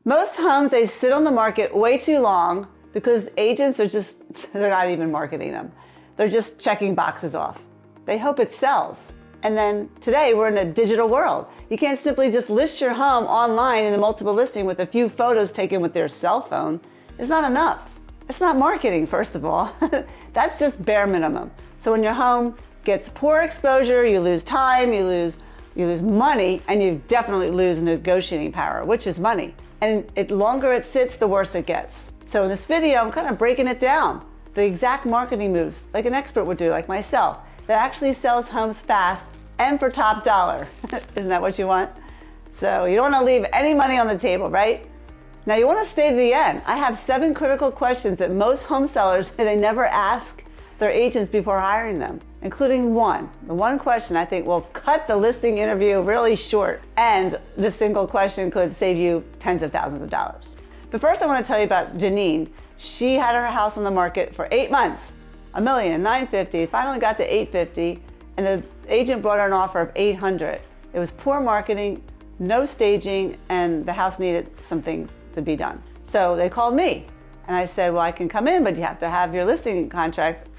Most homes, they sit on the market way too long because agents are they're not even marketing them. They're just checking boxes off. They hope it sells. And then today we're in a digital world. You can't simply just list your home online in a multiple listing with a few photos taken with their cell phone. It's not enough. It's not marketing, first of all. That's just bare minimum. So when your home gets poor exposure, you lose time, you lose money, and you definitely lose negotiating power, which is money. And the longer it sits, the worse it gets. So in this video, I'm kind of breaking it down. The exact marketing moves, like an expert would do, like myself, that actually sells homes fast and for top dollar. Isn't that what you want? So you don't want to leave any money on the table, right? Now you want to stay to the end. I have 7 critical questions that most home sellers, they never ask their agents before hiring them, including one. The one question I think will cut the listing interview really short, and the single question could save you tens of thousands of dollars. But first I want to tell you about Janine. She had her house on the market for 8 months, $1,950,000, finally got to $850,000, and the agent brought her an offer of $800,000. It was poor marketing, no staging, and the house needed some things to be done. So they called me, and I said, well, I can come in, but you have to have your listing contract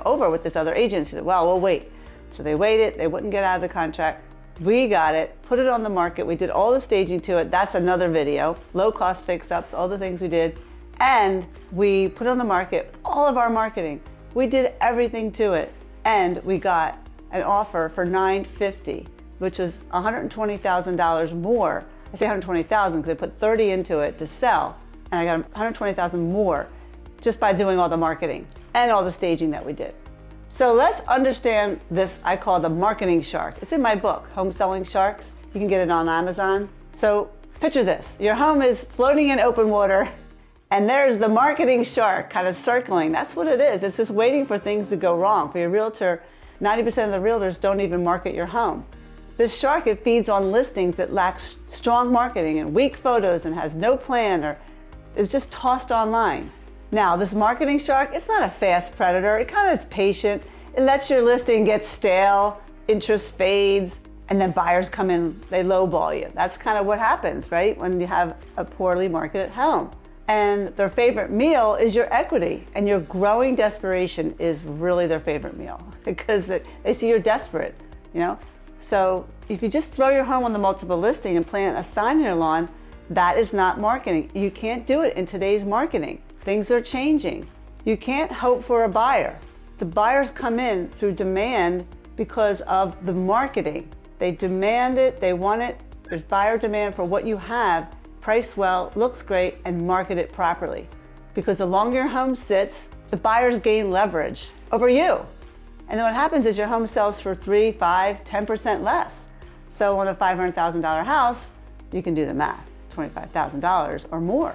over with this other agent. She said, well, we'll wait. So they waited, they wouldn't get out of the contract. We got it, put it on the market. We did all the staging to it. That's another video. Low cost fix-ups, all the things we did. And we put it on the market, all of our marketing. We did everything to it. And we got an offer for $950,000, which was $120,000 more. I say $120,000 because I put $30,000 into it to sell. And I got $120,000 more just by doing all the marketing and all the staging that we did. So let's understand this, I call the marketing shark. It's in my book, Home Selling Sharks. You can get it on Amazon. So picture this, your home is floating in open water and there's the marketing shark kind of circling. That's what it is. It's just waiting for things to go wrong. For your realtor, 90% of the realtors don't even market your home. This shark, it feeds on listings that lack strong marketing and weak photos and has no plan, or it's just tossed online. Now, this marketing shark, it's not a fast predator. It kind of is patient. It lets your listing get stale, interest fades, and then buyers come in, they lowball you. That's kind of what happens, right? When you have a poorly marketed home. And their favorite meal is your equity, and your growing desperation is really their favorite meal because they see you're desperate, So if you just throw your home on the multiple listing and plant a sign in your lawn, that is not marketing. You can't do it in today's marketing. Things are changing. You can't hope for a buyer. The buyers come in through demand because of the marketing. They demand it, they want it. There's buyer demand for what you have, priced well, looks great, and market it properly. Because the longer your home sits, the buyers gain leverage over you. And then what happens is your home sells for 3, 5, 10% less. So on a $500,000 house, you can do the math, $25,000 or more.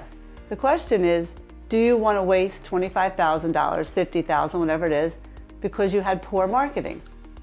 The question is, do you want to waste $25,000, $50,000, whatever it is, because you had poor marketing?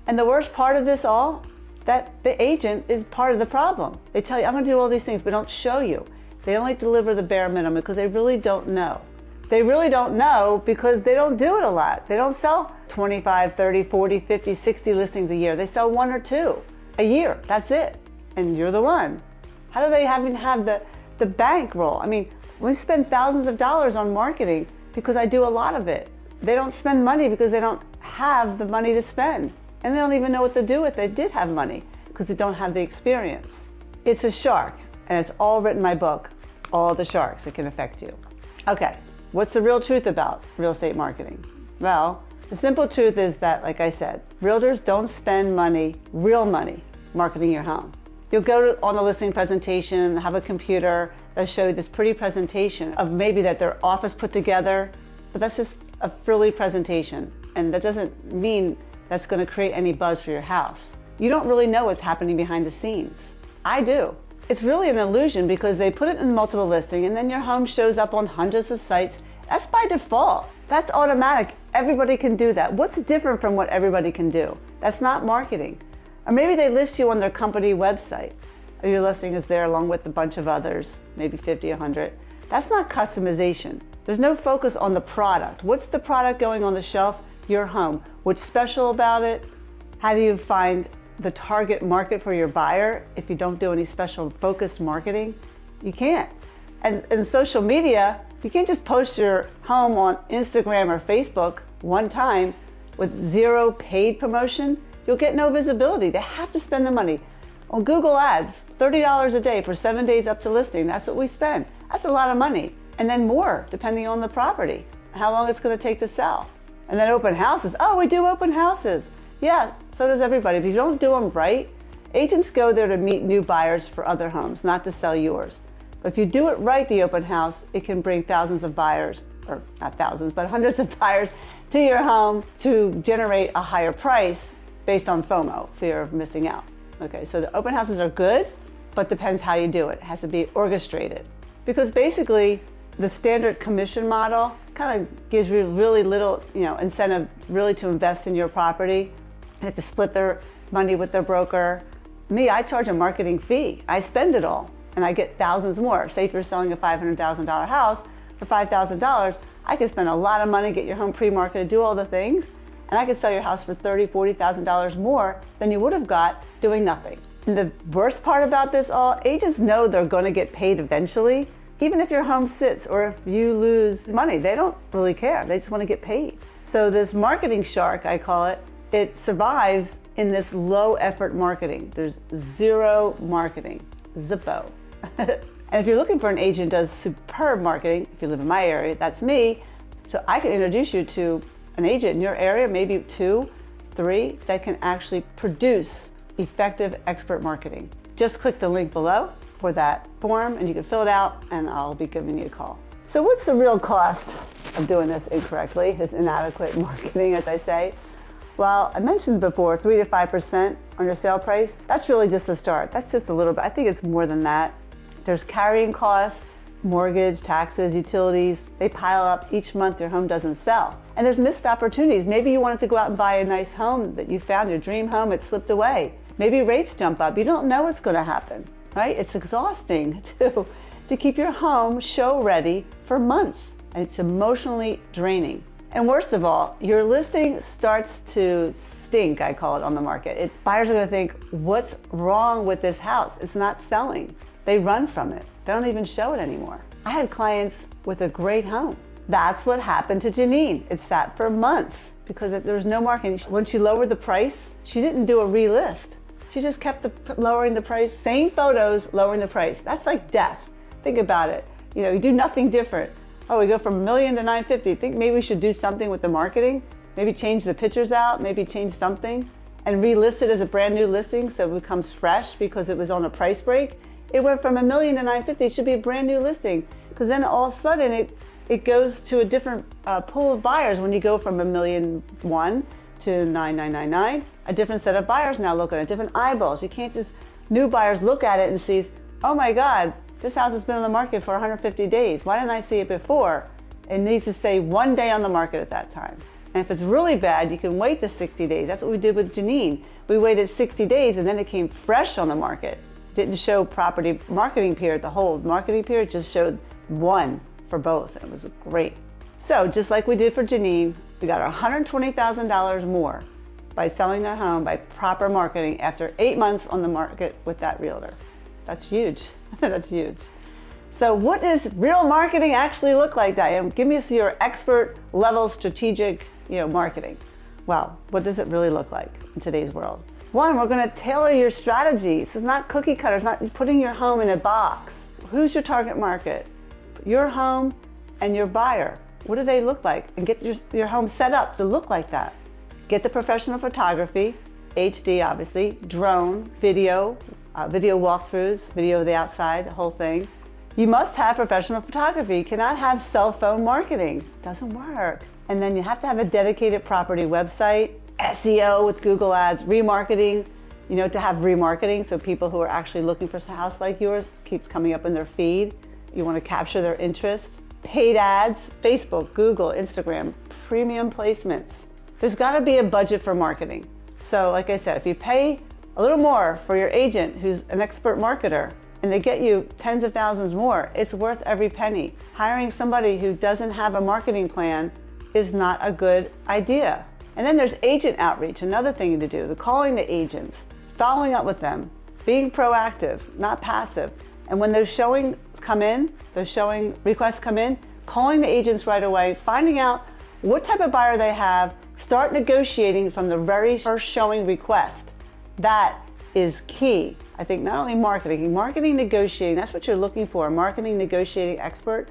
And the worst part of this all, that the agent is part of the problem. They tell you, I'm going to do all these things, but don't show you. They only deliver the bare minimum because they really don't know. They really don't know because they don't do it a lot. They don't sell 25, 30, 40, 50, 60 listings a year. They sell 1 or 2 a year. That's it. And you're the one. How do they even have the bankroll? I mean, we spend thousands of dollars on marketing because I do a lot of it. They don't spend money because they don't have the money to spend. And they don't even know what to do if they did have money because they don't have the experience. It's a shark, and it's all written in my book, All the Sharks That Can Affect You. Okay, what's the real truth about real estate marketing? Well, the simple truth is that, like I said, realtors don't spend money, real money, marketing your home. You'll go on the listing presentation, have a computer, they'll show you this pretty presentation of maybe that their office put together, but that's just a frilly presentation. And that doesn't mean that's going to create any buzz for your house. You don't really know what's happening behind the scenes. I do. It's really an illusion because they put it in multiple listing and then your home shows up on hundreds of sites. That's by default. That's automatic. Everybody can do that. What's different from what everybody can do? That's not marketing. Or maybe they list you on their company website. Or your listing is there along with a bunch of others, maybe 50, 100. That's not customization. There's no focus on the product. What's the product going on the shelf? Your home. What's special about it? How do you find the target market for your buyer if you don't do any special focused marketing? You can't. And social media, you can't just post your home on Instagram or Facebook one time with zero paid promotion. You'll get no visibility. They have to spend the money. On Google Ads, $30 a day for 7 days up to listing. That's what we spend. That's a lot of money. And then more, depending on the property, how long it's going to take to sell. And then open houses. Oh, we do open houses. Yeah, so does everybody. If you don't do them right, agents go there to meet new buyers for other homes, not to sell yours. But if you do it right, the open house, it can bring thousands of buyers, or not thousands, but hundreds of buyers to your home to generate a higher price based on FOMO, fear of missing out. Okay, so the open houses are good, but depends how you do it. It has to be orchestrated. Because basically, the standard commission model kind of gives you really little, incentive really to invest in your property. They have to split their money with their broker. Me, I charge a marketing fee. I spend it all, and I get thousands more. Say if you're selling a $500,000 house for $5,000, I could spend a lot of money, get your home pre-marketed, do all the things, and I could sell your house for $30,000, $40,000 more than you would have got doing nothing. And the worst part about this all, agents know they're going to get paid eventually. Even if your home sits or if you lose money, they don't really care. They just want to get paid. So this marketing shark, I call it, it survives in this low effort marketing. There's zero marketing, zippo. And if you're looking for an agent who does superb marketing, if you live in my area, that's me. So I can introduce you to an agent in your area, maybe 2, 3, that can actually produce effective expert marketing. Just click the link below for that form and you can fill it out and I'll be giving you a call. So what's the real cost of doing this incorrectly, this inadequate marketing, as I say? Well, I mentioned before, 3 to 5% on your sale price. That's really just a start. That's just a little bit. I think it's more than that. There's carrying costs, mortgage, taxes, utilities. They pile up each month your home doesn't sell. And there's missed opportunities. Maybe you wanted to go out and buy a nice home that you found, your dream home, it slipped away. Maybe rates jump up. You don't know what's going to happen, right? It's exhausting to keep your home show ready for months. And it's emotionally draining. And worst of all, your listing starts to stink, I call it, on the market. Buyers are going to think, what's wrong with this house? It's not selling. They run from it. They don't even show it anymore. I had clients with a great home. That's what happened to Janine. It sat for months because there was no marketing. When she lowered the price, she didn't do a relist. She just kept lowering the price, same photos, lowering the price. That's like death. Think about it. You do nothing different. Oh, we go from $1 million to $950. Think maybe we should do something with the marketing? Maybe change the pictures out, maybe change something and relist it as a brand new listing so it becomes fresh because it was on a price break. It went from $1 million to $950. It should be a brand new listing because then all of a sudden it goes to a different pool of buyers when you go from $1.1 million to $9,999. A different set of buyers now look at it, different eyeballs. You can't just, new buyers look at it and see, oh my God, this house has been on the market for 150 days. Why didn't I see it before? It needs to say 1 day on the market at that time. And if it's really bad, you can wait the 60 days. That's what we did with Janine. We waited 60 days and then it came fresh on the market. Didn't show property marketing period, the whole marketing period, just showed 1 for both. It was great. So just like we did for Janine, we got $120,000 more by selling their home by proper marketing after 8 months on the market with that realtor. That's huge. That's huge. So what does real marketing actually look like, Diane? Give me your expert level strategic, marketing. Well, what does it really look like in today's world? 1, we're going to tailor your strategy. This is not cookie cutter. It's not putting your home in a box. Who's your target market? Your home and your buyer. What do they look like? And get your home set up to look like that. Get the professional photography, HD obviously, drone, video walkthroughs, video of the outside, the whole thing. You must have professional photography. You cannot have cell phone marketing. It doesn't work. And then you have to have a dedicated property website, SEO with Google Ads, remarketing, to have remarketing so people who are actually looking for a house like yours keeps coming up in their feed. You want to capture their interest. Paid ads, Facebook, Google, Instagram, premium placements. There's got to be a budget for marketing. So like I said, if you pay a little more for your agent who's an expert marketer and they get you tens of thousands more, it's worth every penny. Hiring somebody who doesn't have a marketing plan is not a good idea. And then there's agent outreach, another thing to do, calling the agents, following up with them, being proactive, not passive. And when those showing requests come in, calling the agents right away, finding out what type of buyer they have, start negotiating from the very first showing request. That is key. I think not only marketing, negotiating, that's what you're looking for, a marketing negotiating expert.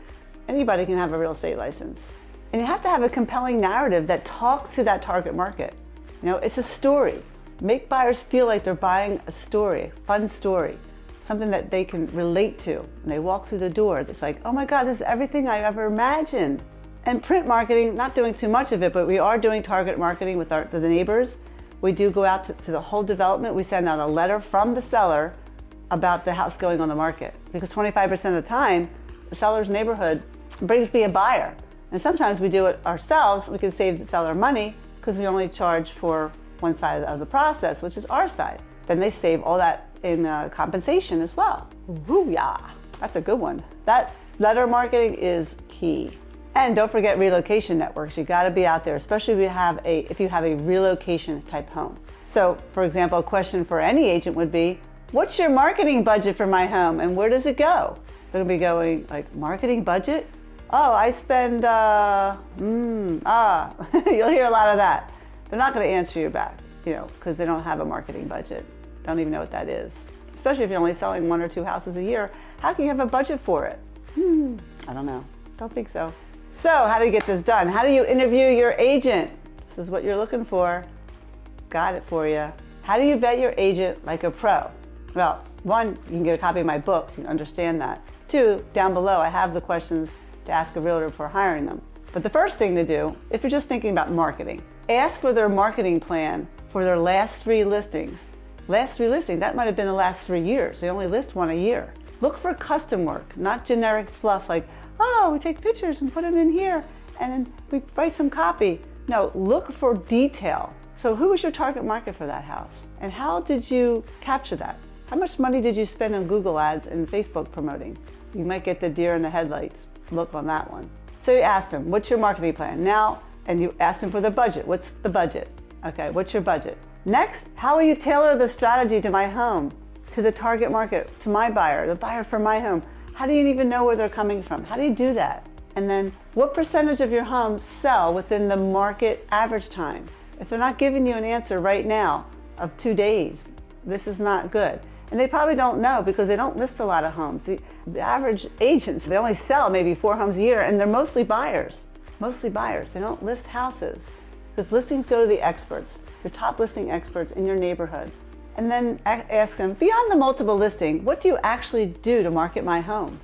Anybody can have a real estate license. And you have to have a compelling narrative that talks to that target market. You know, it's a story. Make buyers feel like they're buying a story, a fun story, something that they can relate to. And they walk through the door, it's like, oh my God, this is everything I've ever imagined. And print marketing, not doing too much of it, but we are doing target marketing with the neighbors. We do go out to the whole development. We send out a letter from the seller about the house going on the market. Because 25% of the time, the seller's neighborhood brings me a buyer. And sometimes we do it ourselves. We can save the seller money because we only charge for one side of the process, which is our side. Then they save all that in compensation as well. Ooh, yeah, that's a good one. That letter marketing is key. And don't forget relocation networks. You gotta be out there, especially if you have a relocation type home. So for example, a question for any agent would be, what's your marketing budget for my home and where does it go? They're gonna be going like, marketing budget? Oh, I spend, you'll hear a lot of that. They're not gonna answer you back, because they don't have a marketing budget. Don't even know what that is. Especially if you're only selling 1 or 2 houses a year. How can you have a budget for it? I don't know, don't think so. So how do you get this done? How do you interview your agent? This is what you're looking for. Got it for you. How do you vet your agent like a pro? Well, 1, you can get a copy of my book so you can understand that. 2, down below I have the questions to ask a realtor before hiring them. But the first thing to do, if you're just thinking about marketing, ask for their marketing plan for their last 3 listings. Last 3 listings, that might have been the last 3 years. They only list 1 a year. Look for custom work, not generic fluff like, oh, we take pictures and put them in here and then we write some copy. No, look for detail. So who was your target market for that house? And how did you capture that? How much money did you spend on Google ads and Facebook promoting? You might get the deer in the headlights look on that one. So you ask them, what's your marketing plan? Now, and you ask them for the budget. What's the budget? Okay, what's your budget? Next, how will you tailor the strategy to my home, to the target market, to my buyer, the buyer for my home? How do you even know where they're coming from? How do you do that? And then what percentage of your homes sell within the market average time? If they're not giving you an answer right now of 2 days, this is not good. And they probably don't know because they don't list a lot of homes. The average agents, they only sell maybe 4 homes a year and they're mostly buyers. Mostly buyers, they don't list houses. Because listings go to the experts, your top listing experts in your neighborhood. And then ask them, beyond the multiple listing, what do you actually do to market my home?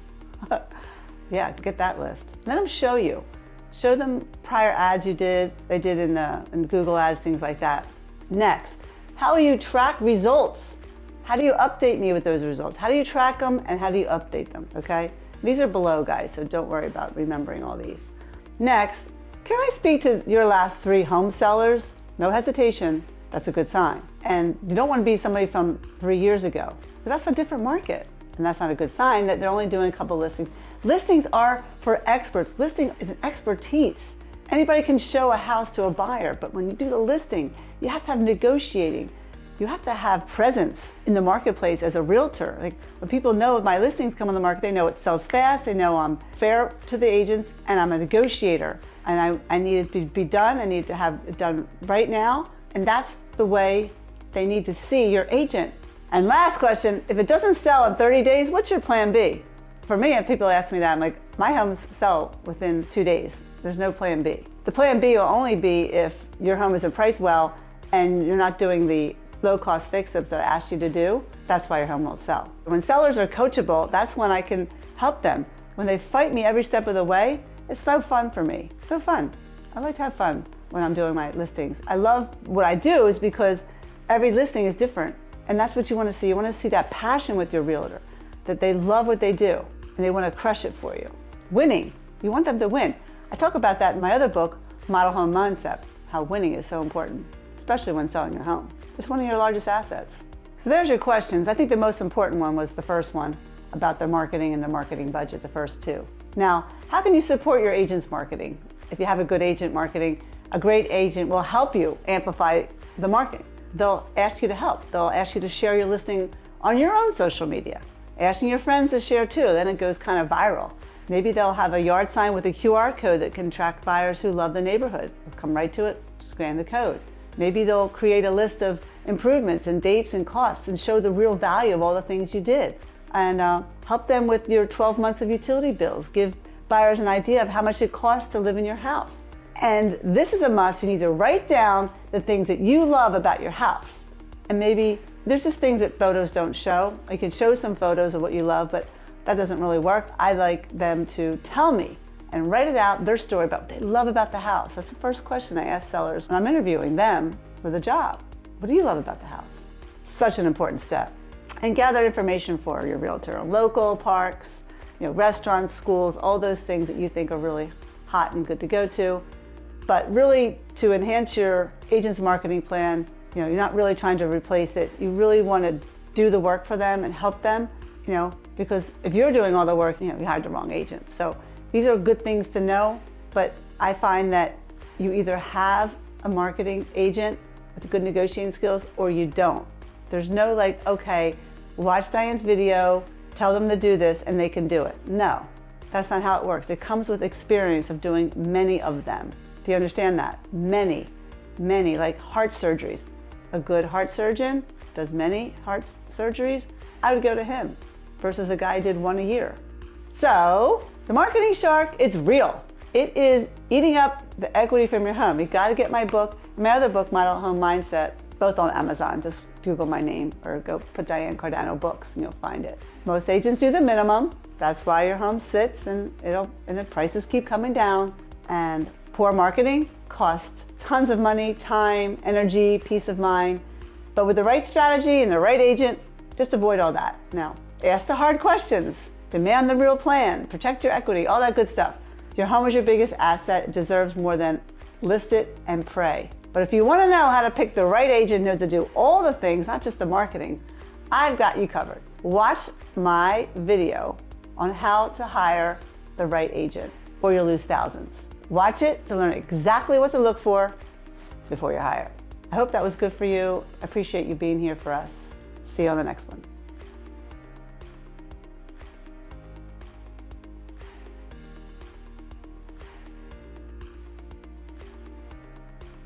Yeah, get that list. Let them show you. Show them prior ads they did in Google ads, things like that. Next, how will you track results? How do you update me with those results? How do you track them and how do you update them, okay? These are below, guys, so don't worry about remembering all these. Next, can I speak to your last 3 home sellers? No hesitation, that's a good sign. And you don't want to be somebody from 3 years ago, but that's a different market. And that's not a good sign that they're only doing a couple listings. Listings are for experts. Listing is an expertise. Anybody can show a house to a buyer, but when you do the listing, you have to have negotiating. You have to have presence in the marketplace as a realtor. Like when people know my listings come on the market, they know it sells fast, they know I'm fair to the agents, and I'm a negotiator. And I need it to be done, I need to have it done right now. And that's the way they need to see your agent. And last question, if it doesn't sell in 30 days, what's your plan B? For me, if people ask me that, I'm like, my homes sell within 2 days. There's no plan B. The plan B will only be if your home isn't priced well and you're not doing the low-cost fix-ups that I asked you to do. That's why your home won't sell. When sellers are coachable, that's when I can help them. When they fight me every step of the way, it's so fun for me. So fun. I like to have fun when I'm doing my listings. I love what I do is because every listing is different. And that's what you want to see. You want to see that passion with your realtor, that they love what they do and they want to crush it for you. Winning. You want them to win. I talk about that in my other book, Model Home Mindset, how winning is so important, especially when selling your home. It's one of your largest assets. So there's your questions. I think the most important one was the first one about their marketing and the marketing budget, the first 2. Now, how can you support your agent's marketing? If you have a good agent marketing, a great agent will help you amplify the marketing. They'll ask you to help. They'll ask you to share your listing on your own social media. Asking your friends to share too, then it goes kind of viral. Maybe they'll have a yard sign with a QR code that can track buyers who love the neighborhood. They'll come right to it, scan the code. Maybe they'll create a list of improvements and dates and costs and show the real value of all the things you did. And help them with your 12 months of utility bills. Give buyers an idea of how much it costs to live in your house. And this is a must. You need to write down the things that you love about your house. And maybe there's just things that photos don't show. You can show some photos of what you love, but that doesn't really work. I like them to tell me and write it out, their story about what they love about the house. That's the first question I ask sellers when I'm interviewing them for the job. What do you love about the house? Such an important step. And gather information for your realtor, local parks, restaurants, schools, all those things that you think are really hot and good to go to. But really, to enhance your agent's marketing plan, you're not really trying to replace it. You really want to do the work for them and help them, because if you're doing all the work, you hired the wrong agent. So these are good things to know, but I find that you either have a marketing agent with good negotiating skills or you don't. There's no okay, watch Diane's video, tell them to do this and they can do it. No, that's not how it works. It comes with experience of doing many of them. Do you understand that? Many, like heart surgeries. A good heart surgeon does many heart surgeries. I would go to him versus a guy who did one a year. So the marketing shark, it's real. It is eating up the equity from your home. You gotta get my book, my other book, Model Home Mindset, both on Amazon. Just Google my name or go put Diane Cardano books and you'll find it. Most agents do the minimum. That's why your home sits and the prices keep coming down. And poor marketing costs tons of money, time, energy, peace of mind. But with the right strategy and the right agent, just avoid all that. Now, ask the hard questions, demand the real plan, protect your equity, all that good stuff. Your home is your biggest asset. It deserves more than list it and pray. But if you want to know how to pick the right agent who knows to do all the things, not just the marketing, I've got you covered. Watch my video on how to hire the right agent or you'll lose thousands. Watch it to learn exactly what to look for before you hire. I hope that was good for you. I appreciate you being here for us. See you on the next one.